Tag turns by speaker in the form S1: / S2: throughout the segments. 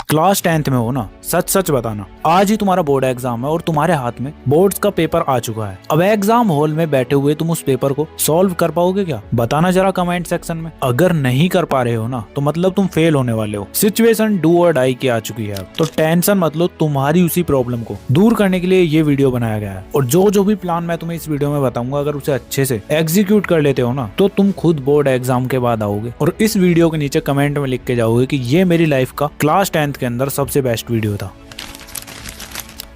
S1: Class 10th में हो ना, सच सच बताना, आज ही तुम्हारा बोर्ड एग्जाम है और तुम्हारे हाथ में बोर्ड्स का पेपर आ चुका है। अब एग्जाम हॉल में बैठे हुए तुम उस पेपर को सॉल्व कर पाओगे क्या? बताना जरा कमेंट सेक्शन में। अगर नहीं कर पा रहे हो ना, तो मतलब तुम फेल होने वाले हो। सिचुएशन डू और डाई की आ चुकी है। तो टेंशन मत लो, तुम्हारी उसी प्रॉब्लम को दूर करने के लिए ये वीडियो बनाया गया है। और जो भी प्लान मैं तुम्हें इस वीडियो में बताऊंगा, अगर उसे अच्छे से एग्जीक्यूट कर लेते हो ना, तो तुम खुद बोर्ड एग्जाम के बाद आओगे और इस वीडियो के नीचे कमेंट में लिख के जाओगे कि ये मेरी लाइफ का क्लास 10th के अंदर सबसे बेस्ट वीडियो था।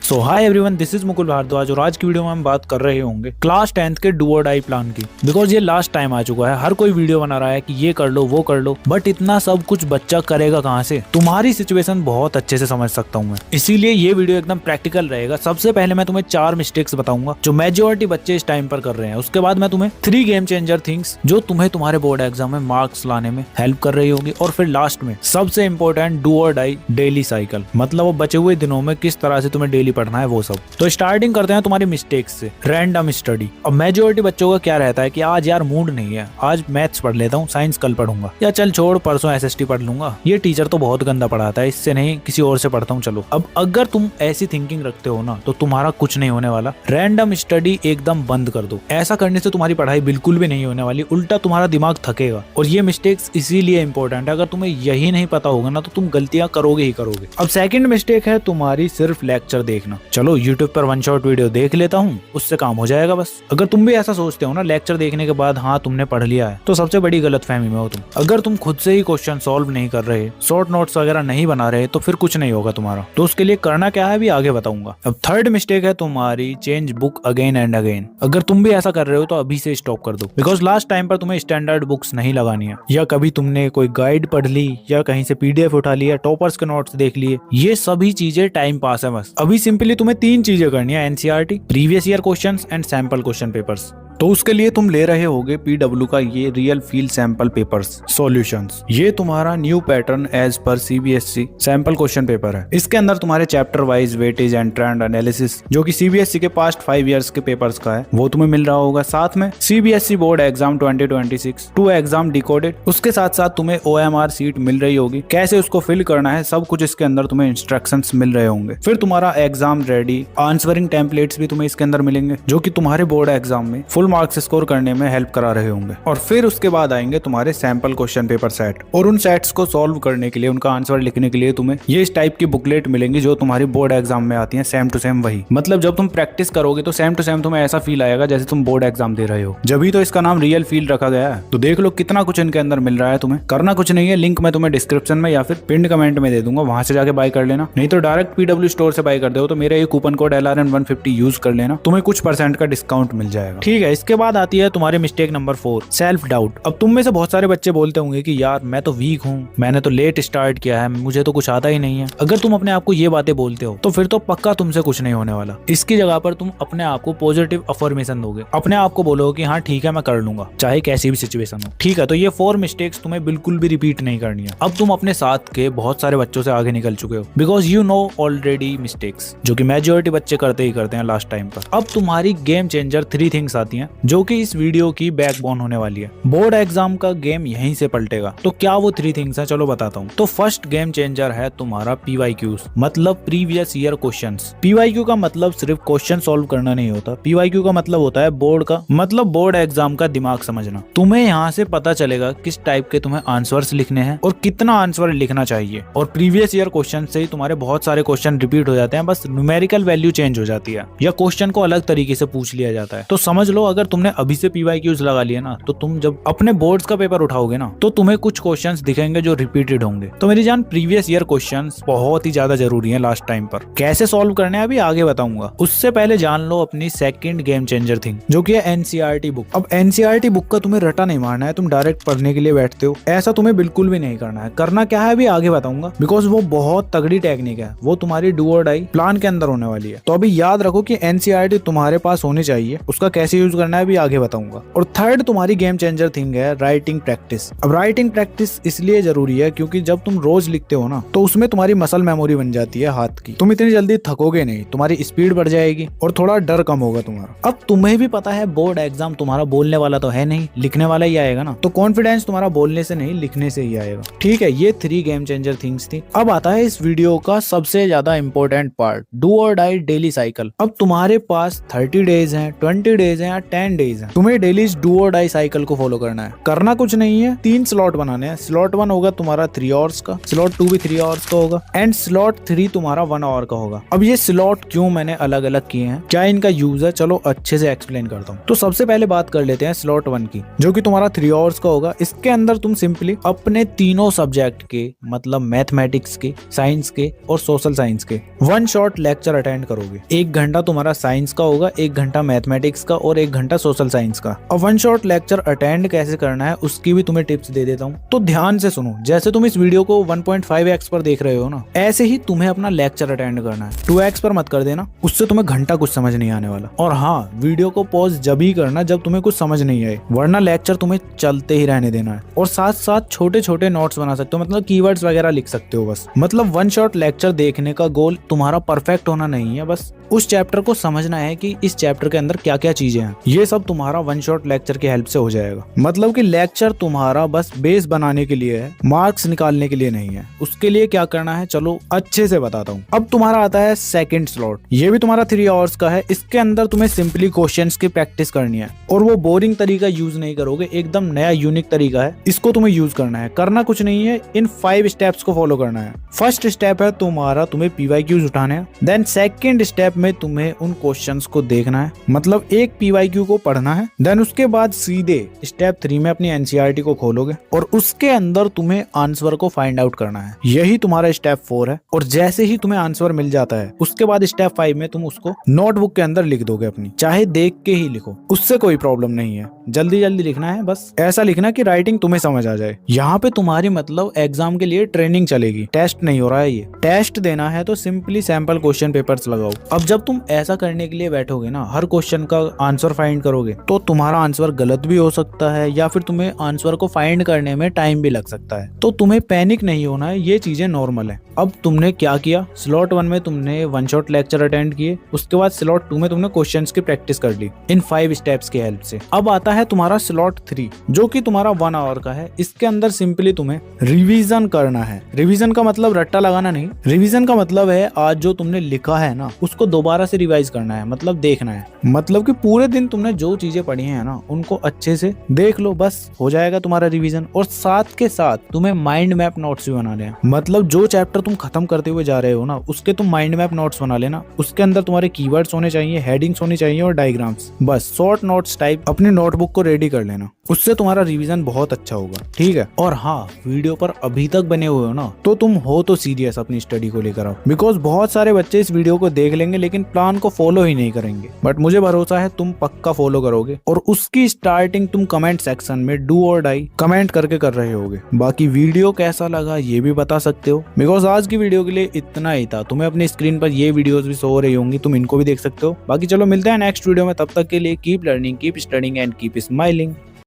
S1: So hi everyone, this is Mukul Bhardwaj और आज की वीडियो में हम बात कर रहे होंगे क्लास 10th के डू और डाई प्लान की। बिकॉज ये लास्ट टाइम आ चुका है, हर कोई वीडियो बना रहा है कि ये कर लो वो कर लो, बट इतना सब कुछ बच्चा करेगा कहाँ से? तुम्हारी सिचुएशन बहुत अच्छे से समझ सकता हूँ मैं, इसीलिए ये वीडियो एकदम प्रैक्टिकल रहेगा। सबसे पहले मैं तुम्हें 4 मिस्टेक्स बताऊंगा जो मेजोरिटी बच्चे इस टाइम पर कर रहे हैं। उसके बाद मैं तुम्हें 3 गेम चेंजर थिंग्स जो तुम्हें तुम्हारे बोर्ड एग्जाम में मार्क्स लाने में हेल्प कर रही होगी। और फिर लास्ट में सबसे इंपॉर्टेंट डू और डाई डेली साइकिल, मतलब वो बचे हुए दिनों में किस तरह से तुम्हें डेली पढ़ना है वो सब। तो स्टार्टिंग करते हैं तुम्हारी मिस्टेक्स से। Random study. अब मेजोरिटी बच्चों का क्या रहता है कि आज यार मूड नहीं है, आज मैथ्स पढ़ लेता हूँ, साइंस कल पढ़ूंगा, या चल छोड़ परसों एसएसटी पढ़ लूंगा, ये टीचर तो बहुत गंदा पढ़ाता है, इससे नहीं किसी और से पढ़ता हूँ चलो। अब अगर तुम ऐसी थिंकिंग रखते हो ना, तो तुम्हारा कुछ नहीं होने वाला। रैंडम स्टडी एकदम बंद कर दो। ऐसा करने से तुम्हारी पढ़ाई बिल्कुल भी नहीं होने वाली, उल्टा तुम्हारा दिमाग थकेगा। और ये मिस्टेक्स इसीलिए इंपॉर्टेंट है, अगर तुम्हें यही नहीं पता होगा ना, तो तुम गलतियां करोगे ही करोगे। अब सेकंड मिस्टेक है तुम्हारी सिर्फ लेक्चर देखना। चलो यूट्यूब पर 1 शॉट वीडियो देख लेता हूँ, उससे काम हो जाएगा बस। अगर तुम भी ऐसा सोचते हो ना लेक्चर देखने के बाद हाँ तुमने पढ़ लिया है, तो सबसे बड़ी गलतफहमी में हो तुम। अगर तुम खुद से ही क्वेश्चन सॉल्व नहीं कर रहे, शॉर्ट नोट्स वगैरह नहीं बना रहे, तो फिर कुछ नहीं होगा तुम्हारा। तो उसके लिए करना क्या है भी आगे बताऊंगा। अब थर्ड मिस्टेक है तुम्हारी change book again and again. अगर तुम भी ऐसा कर रहे हो तो अभी से स्टॉप कर दो। बिकॉज लास्ट टाइम पर तुम्हें स्टैंडर्ड बुक्स नहीं लगानी है, या कभी तुमने कोई गाइड पढ़ ली, या कहीं से पीडीएफ उठा लिया, टॉपर्स के नोट्स देख लिए, ये सभी चीजें टाइम पास है बस। अभी सिंपली तुम्हें 3 चीजें करनी है, NCERT, previous year questions and sample question papers. तो उसके लिए तुम ले रहे होगे पीडब्ल्यू का ये real field sample papers solutions. ये तुम्हारा new pattern as per CBSE sample question paper है। इसके अंदर तुम्हारे chapter wise weightage and trend analysis, जो कि सीबीएसई के पास्ट 5 इयर्स के पेपर्स का है, वो तुम्हें मिल रहा होगा। साथ में CBSE board exam 2026 2 exam decoded, उसके साथ साथ तुम्हें ओएमआर सीट मिल रही होगी। कैसे उसको फिल करना है सब कुछ इसके अंदर तुम्हें इंस्ट्रक्शंस मिल रहे होंगे। फिर तुम्हारा एग्जाम रेडी आंसरिंग टेम्पलेट्स भी तुम्हें इसके अंदर मिलेंगे, जो कि तुम्हारे बोर्ड एग्जाम में फुल मार्क्स स्कोर करने में हेल्प करा रहे होंगे। और फिर उसके बाद आएंगे तुम्हारे सैंपल क्वेश्चन पेपर सेट, और उन सेट्स को सॉल्व करने के लिए, उनका आंसर लिखने के लिए तुम्हें ये इस टाइप की बुकलेट मिलेंगी जो तुम्हारी बोर्ड एग्जाम में आती है, सेम टू सेम वही। मतलब जब तुम प्रैक्टिस करोगे तो सेम टू सेम तुम्हें ऐसा फील आएगा जैसे तुम बोर्ड एग्जाम दे रहे हो। जब भी तो इसका नाम रियल फील रखा गया है। तो देख लो कितना कुछ इनके अंदर मिल रहा है तुम्हें। करना कुछ नहीं है, लिंक मैं तुम्हें डिस्क्रिप्शन में या फिर पिन कमेंट में दे दूंगा, वहां से जाके बाय कर लेना। नहीं तो डायरेक्ट पीडब्ल्यू स्टोर से बाय कर दो, तो मेरा ये कूपन कोड LRN150 यूज कर लेना, तुम्हें कुछ % का डिस्काउंट मिल जाएगा। ठीक है, इसके बाद आती है तुम्हारे मिस्टेक नंबर 4, सेल्फ डाउट। अब तुम में से बहुत सारे बच्चे बोलते होंगे कि यार मैं तो वीक हूँ, मैंने तो लेट स्टार्ट किया है, मुझे तो कुछ आता ही नहीं है। अगर तुम अपने आप को ये बातें बोलते हो तो फिर तो पक्का तुमसे कुछ नहीं होने वाला। इसकी जगह पर तुम अपने आप को पॉजिटिव अफर्मेशन दोगे, अपने आप को बोलोगे कि हाँ ठीक है मैं कर लूंगा, चाहे कैसी भी सिचुएशन हो। ठीक है, तो ये 4 मिस्टेक्स तुम्हें बिल्कुल भी रिपीट नहीं करनी है। अब तुम अपने साथ के बहुत सारे बच्चों से आगे निकल चुके हो, because you know already mistakes, जो कि मेजोरिटी बच्चे करते ही करते हैं लास्ट टाइम पर। अब तुम्हारी गेम चेंजर 3 थिंग्स आती हैं, जो कि इस वीडियो की बैकबोन होने वाली है। बोर्ड एग्जाम का गेम यहीं से पलटेगा। तो क्या वो 3 थिंग्स हैं, चलो बताता हूँ। तो फर्स्ट गेम चेंजर है तुम्हारा PYQs, मतलब प्रीवियस ईयर क्वेश्चंस। PYQ का मतलब सिर्फ क्वेश्चन सॉल्व करना नहीं होता। PYQ का मतलब होता है बोर्ड एग्जाम का दिमाग समझना। तुम्हें यहाँ से पता चलेगा किस टाइप के तुम्हें आंसर्स लिखने हैं और कितना आंसर लिखना चाहिए। और प्रीवियस ईयर क्वेश्चन से ही तुम्हारे बहुत सारे क्वेश्चन रिपीट हो जाते हैं, बस न्यूमेरिकल वैल्यू चेंज हो जाती है या क्वेश्चन को अलग तरीके से पूछ लिया जाता है। तो समझ लो अगर तुमने अभी से PYQs लगा लिए ना, तो तुम जब अपने बोर्ड्स का पेपर उठाओगे ना, तो तुम्हें कुछ क्वेश्चंस दिखेंगे जो रिपीटेड होंगे। तो मेरी जान, प्रीवियस ईयर क्वेश्चंस बहुत ही ज्यादा जरूरी हैं लास्ट टाइम पर। कैसे सॉल्व करने हैं अभी आगे बताऊंगा। उससे पहले जान लो अपनी सेकंड गेम चेंजर थिंग, जो कि है एनसीईआरटी बुक। अब एनसीईआरटी बुक का तुम्हें रटा नहीं मारना है, तुम डायरेक्ट पढ़ने के लिए बैठते हो, ऐसा तुम्हें बिल्कुल भी नहीं करना है। करना क्या है अभी आगे बताऊंगा, बिकॉज वो बहुत तगड़ी टेक्निक है, वो तुम्हारी डू और डाई प्लान के अंदर होने वाली है। तो अभी याद रखो कि एनसीईआरटी तुम्हारे पास होनी चाहिए। उसका कैसे यूज करना है भी आगे बताऊंगा। और थर्ड तुम्हारी गेम चेंजर थिंग है राइटिंग प्रैक्टिस। अब राइटिंग प्रैक्टिस इसलिए जरूरी है क्योंकि जब तुम रोज लिखते हो ना तो उसमें तुम्हारी मसल मेमोरी बन जाती है हाथ की। तुम इतनी जल्दी थकोगे नहीं, तुम्हारी स्पीड बढ़ जाएगी और थोड़ा डर कम होगा तुम्हारा। अब तुम्हें भी पता है बोर्ड एग्जाम तुम्हारा बोलने वाला तो है नहीं, लिखने वाला ही आएगा ना, तो कॉन्फिडेंस तुम्हारा बोलने से नहीं लिखने से ही आएगा। ठीक है, ये 3 गेम चेंजर थिंग्स थी। अब आता है इस वीडियो का सबसे ज्यादा इंपॉर्टेंट पार्ट, डू और डाई डेली साइकिल। अब तुम्हारे पास 30 डेज हैं, 20 डेज हैं या 10 डेज हैं, तुम्हें डेली इस डू और डाई साइकिल को फॉलो करना है। करना कुछ नहीं है, 3 स्लॉट बनाने हैं। स्लॉट 1 होगा तुम्हारा 3 आवर्स का, स्लॉट 2 भी 3 आवर्स का होगा एंड स्लॉट 3 तुम्हारा 1 आवर का होगा। अब ये स्लॉट क्यों मैंने अलग अलग किए हैं, क्या इनका यूज है, चलो अच्छे से एक्सप्लेन करता हूँ। तो सबसे पहले बात कर लेते हैं स्लॉट 1 की, जो कि तुम्हारा 3 आवर्स का होगा। इसके अंदर तुम सिंपली अपने तीनों सब्जेक्ट के, मतलब मैथमेटिक्स के, साइंस के और सोशल साइंस के 1 शॉट लेक्चर अटेंड करोगे। 1 घंटा तुम्हारा साइंस का होगा, 1 घंटा मैथमेटिक्स का और 1 घंटा सोशल साइंस का। और 1 शॉट लेक्चर अटेंड कैसे करना है उसकी भी तुम्हें टिप्स दे देता हूँ, तो ध्यान से सुनो। जैसे तुम इस वीडियो को 1.5x पर देख रहे हो ना, ऐसे ही तुम्हें अपना लेक्चर अटेंड करना है। 2x पर मत कर देना, उससे तुम्हें घंटा कुछ समझ नहीं आने वाला। और हाँ, वीडियो को पॉज जब ही करना जब तुम्हें कुछ समझ नहीं आए, वरना लेक्चर तुम्हें चलते ही रहने देना है। और साथ साथ छोटे छोटे नोट्स बना सकते हो, मतलब कीवर्ड्स वगैरह लिख सकते हो बस। मतलब 1 शॉट लेक्चर देखने का गोल तुम्हारा परफेक्ट होना नहीं है, बस उस चैप्टर को समझना है कि इस चैप्टर के अंदर क्या क्या चीजें हैं। ये सब तुम्हारा 1 शॉट लेक्चर की हेल्प से हो जाएगा। मतलब कि लेक्चर तुम्हारा बस बेस बनाने के लिए है, मार्क्स निकालने के लिए नहीं है। उसके लिए क्या करना है चलो अच्छे से बताता हूँ। अब तुम्हारा आता है सेकंड स्लॉट, ये भी तुम्हारा 3 आवर्स का है। इसके अंदर तुम्हें सिंपली क्वेश्चंस की प्रैक्टिस करनी है और वो बोरिंग तरीका यूज नहीं करोगे, एकदम नया यूनिक तरीका है, इसको तुम्हें यूज करना है। करना कुछ नहीं है, इन 5 स्टेप्स को फॉलो करना है। फर्स्ट स्टेप है तुम्हारा, तुम्हें PYQs उठाने हैं। देन सेकंड स्टेप में तुम्हें उन क्वेश्चंस को देखना है, मतलब एक PYQ को पढ़ना है। देन उसके बाद सीधे स्टेप 3 में अपनी NCERT को खोलोगे और उसके अंदर तुम्हें आंसर को फाइंड आउट करना है। यही तुम्हारा स्टेप 4 है। और जैसे ही तुम्हें आंसर मिल जाता है उसके बाद स्टेप 5 में तुम उसको नोटबुक के अंदर लिख दोगे अपनी, चाहे देख के ही लिखो, उससे कोई प्रॉब्लम नहीं है। जल्दी जल्दी लिखना है, बस ऐसा लिखना कि राइटिंग तुम्हें समझ आ जाए। यहाँ पे तुम्हारी मतलब एग्जाम के लिए ट्रेनिंग चलेगी, टेस्ट नहीं हो रहा है। ये टेस्ट देना है तो सिंपली सैंपल क्वेश्चन पेपर्स लगाओ। अब जब तुम ऐसा करने के लिए बैठोगे ना, हर क्वेश्चन का आंसर फाइंड करोगे, तो तुम्हारा आंसर गलत भी हो सकता है या फिर तुम्हें आंसर को फाइंड करने में टाइम भी लग सकता है। तो तुम्हें पैनिक नहीं होना है, ये चीजें नॉर्मल है। अब तुमने क्या किया, स्लॉट 1 में तुमने 1 शॉट लेक्चर अटेंड किए, उसके बाद स्लॉट 2 में तुमने क्वेश्चंस की प्रैक्टिस कर ली इन 5 स्टेप्स की हेल्प से। अब आता है तुम्हारा स्लॉट 3, जो कि तुम्हारा 1 आवर का है। इसके अंदर सिंपली तुम्हें रिवीजन करना है। रिवीजन का मतलब रट्टा लगाना नहीं, रिवीजन का मतलब है आज जो तुमने लिखा है ना उसको दोबारा से रिवाइज करना है, मतलब देखना है। मतलब कि पूरे दिन तुमने जो चीजें पढ़ी हैं ना उनको अच्छे से देख लो, बस हो जाएगा तुम्हारा रिवीजन। और साथ के साथ तुम्हें माइंड मैप नोट्स भी बनाने हैं, मतलब जो चैप्टर तुम खत्म करते हुए जा रहे हो ना उसके तुम माइंड मैप नोट्स बना लेना। उसके अंदर तुम्हारे कीवर्ड्स होने चाहिए, हेडिंग्स होनी चाहिए और डायग्राम्स, बस शॉर्ट नोट्स टाइप अपनी नोटबुक को रेडी कर लेना, उससे तुम्हारा रिवीजन बहुत अच्छा होगा। ठीक है, और हाँ, वीडियो पर अभी तक बने हुए हो ना तो तुम हो तो सीरियस अपनी स्टडी को लेकर आओ, बिकॉज बहुत सारे बच्चे इस वीडियो को देख लेंगे लेकिन प्लान को फॉलो ही नहीं करेंगे। बट मुझे भरोसा है तुम पक्का फॉलो करोगे और उसकी स्टार्टिंग तुम कमेंट सेक्शन में डू और डाई कमेंट करके कर रहे होगे। बाकी वीडियो कैसा लगा ये भी बता सकते हो, बिकॉज आज की वीडियो के लिए इतना ही था। तुम्हें अपनी स्क्रीन पर ये वीडियोस भी शो हो रही होंगी, तुम इनको भी देख सकते हो। बाकी चलो मिलते हैं नेक्स्ट वीडियो में, तब तक के लिए keep learning, keep studying and keep smiling.